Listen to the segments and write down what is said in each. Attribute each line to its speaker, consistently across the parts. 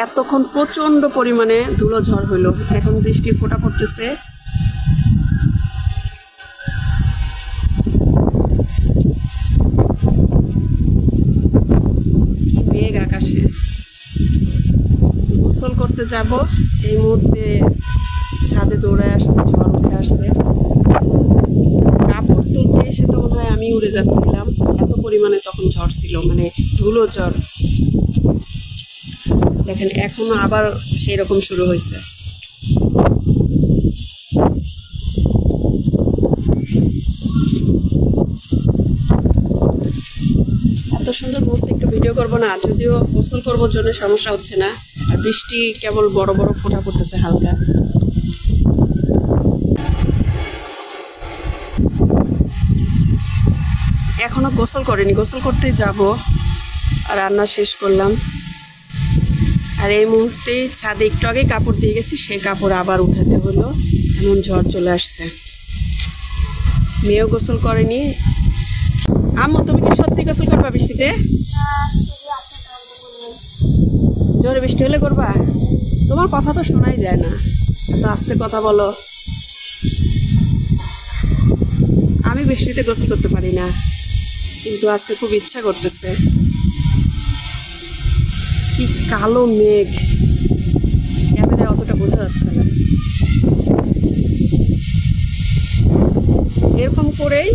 Speaker 1: এতক্ষণ প্রচন্ড পরিমাণে ধুলো ঝড় হইলো, এখন বৃষ্টির ফোঁটা পড়তেছে। কি মেঘ আকাশে। গোসল করতে যাব, সেই মুহূর্তে ছাদে দৌড়ে আসছে, ঝড় উঠে আসছে। কাপড় তুলতে এসে তো মনে হয় আমি উড়ে যাচ্ছিলাম, এত পরিমাণে তখন ঝড় ছিল, মানে ধুলো ঝড়। দেখেন এখনো আবার সেই রকম শুরু হয়েছে। এত সুন্দর মুহূর্তে একটু ভিডিও করবো না, যদিও গোসল করবোর জন্য সমস্যা হচ্ছে না, আর বৃষ্টি কেবল বড় বড় ফোঁটা পড়তেছে হালকা। এখনো গোসল করিনি, গোসল করতে যাব, আর রান্না শেষ করলাম। আর এই মুহূর্তে ছাদে একটু আগে কাপড় দিয়ে গেছি, সেই কাপড় আবার উঠাতে হলো, এমন ঝড় চলে আসছে। মেয়েও গোসল করেনি। আম্মু তুমি কি সত্যি গোসল করবা বৃষ্টিতে? জোরে বৃষ্টি হলে করবা? তোমার কথা তো শোনাই যায় না, তো আস্তে কথা বলো। আমি বৃষ্টিতে গোসল করতে পারি না, কিন্তু আজকে খুব ইচ্ছা করতেছে। কি কালো মেঘ, ক্যামেরায় অতটা বোঝা যাচ্ছে না। এরকম করেই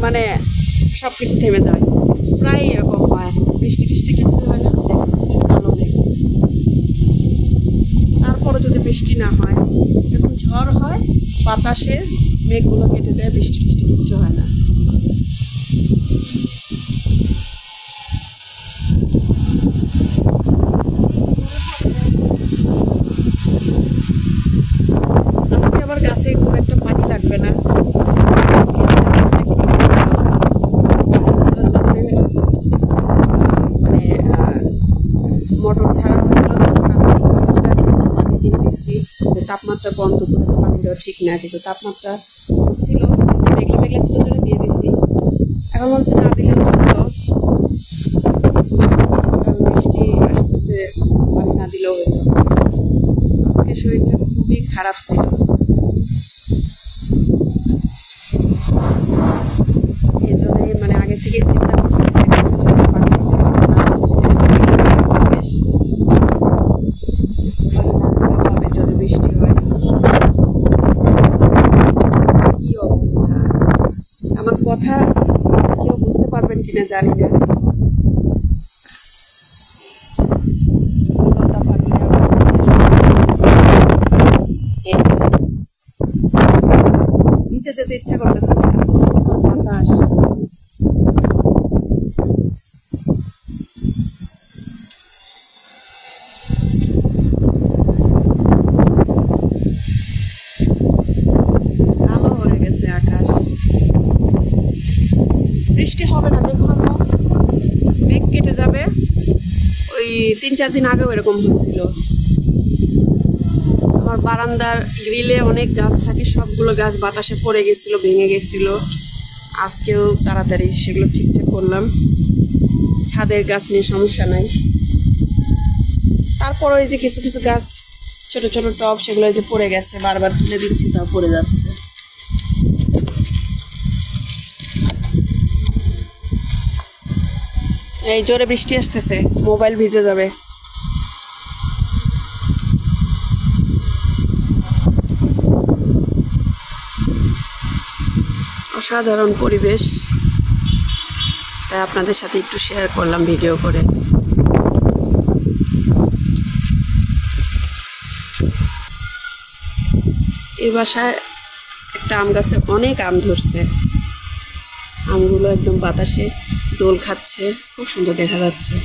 Speaker 1: মানে সব কিছু থেমে যায়, প্রায় এরকম হয়। বৃষ্টি টিষ্টি কিছু হয় না, দেখুন কি কালো মেঘ। তারপরে যদি বৃষ্টি না হয়, এরকম ঝড় হয়, বাতাসে মেঘগুলো কেটে যায়, বৃষ্টি টিষ্টি কিচ্ছু হয় না। আজকে আবার গাছে খুব একটা পানি লাগবে না, মানে মোটর ছাড়া হয়েছিল, তখন আমি কিছু গাছে পানি দিয়ে দিচ্ছি, যে তাপমাত্রা বন্ধ করে তো পানি দেওয়া ঠিক না, কিন্তু তাপমাত্রা ছিল, মেঘলা মেঘলা ছিল জন্য দিয়ে দিচ্ছি। এখন মনে হচ্ছে না দিলেও চলতো, কারণ বৃষ্টি আসতেছে, পানি না দিলেও হতো। আজকে শরীরটা খুবই খারাপ ছিল, এই জন্যই মানে আগে থেকে চিন্তা করছি যদি বৃষ্টি হয়। কি অবস্থা, আমার কথা কেউ বুঝতে পারবেন কিনা জানি না। নিচে যেতে ইচ্ছা করতেছে না, বাতাস। কালো হয়ে গেছে আকাশ, বৃষ্টি হবে না দেখলাম, মেঘ কেটে যাবে। ওই 3-4 দিন আগেও এরকম হয়েছিল। আমার বারান্দার গ্রিলে অনেক গাছ থাকে, সবগুলো গাছ বাতাসে পড়ে গেছিল, ভেঙে গেছিল। আজকেও তাড়াতাড়ি সেগুলো ঠিকঠাক করলাম। ছাদের গাছ নিয়ে সমস্যা নাই, তারপর ওই যে কিছু কিছু গাছ ছোট ছোট টব, সেগুলো যে পড়ে গেছে, বারবার তুলে দিচ্ছি, তাও পড়ে যাচ্ছে। এই জোরে বৃষ্টি আসতেছে, মোবাইল ভিজে যাবে। অসাধারণ পরিবেশ, তাই আপনাদের সাথে একটু শেয়ার করলাম ভিডিও করে। এই বাসায় একটা আম গাছে অনেক আম ধরছে, আমগুলো একদম বাতাসে দোল খাচ্ছে, খুব সুন্দর দেখা যাচ্ছে।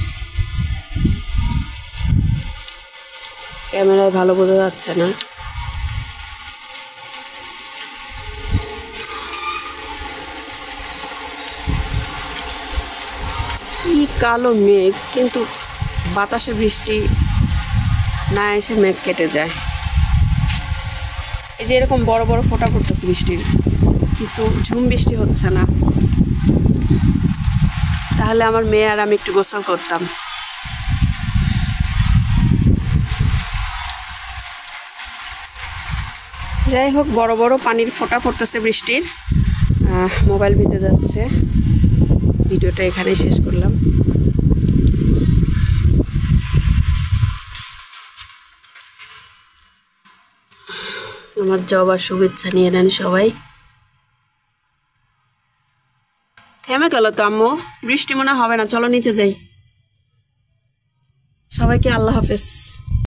Speaker 1: ক্যামেরায় ভালো বোঝা যাচ্ছে না। কি কালো মেঘ, কিন্তু বাতাসে বৃষ্টি না এসে মেঘ কেটে যায়। এই যে এরকম বড় বড় ফোঁটা পড়তেছে বৃষ্টির, কিন্তু ঝুম বৃষ্টি হচ্ছে না। তাহলে আমার মেয়ে আর আমি একটু গোসল করতাম। যাই হোক, বড় বড় পানির ফোঁটা পড়তেছে বৃষ্টির, মোবাইল ভিজে যাচ্ছে। ভিডিওটা এখানেই শেষ করলাম। আমার জবার শুভেচ্ছা নিয়ে নেন সবাই। থেমে গেল তো আম্মু, বৃষ্টি মনে হবে না, চলো নিচে যাই। সবাইকে আল্লাহ হাফেজ।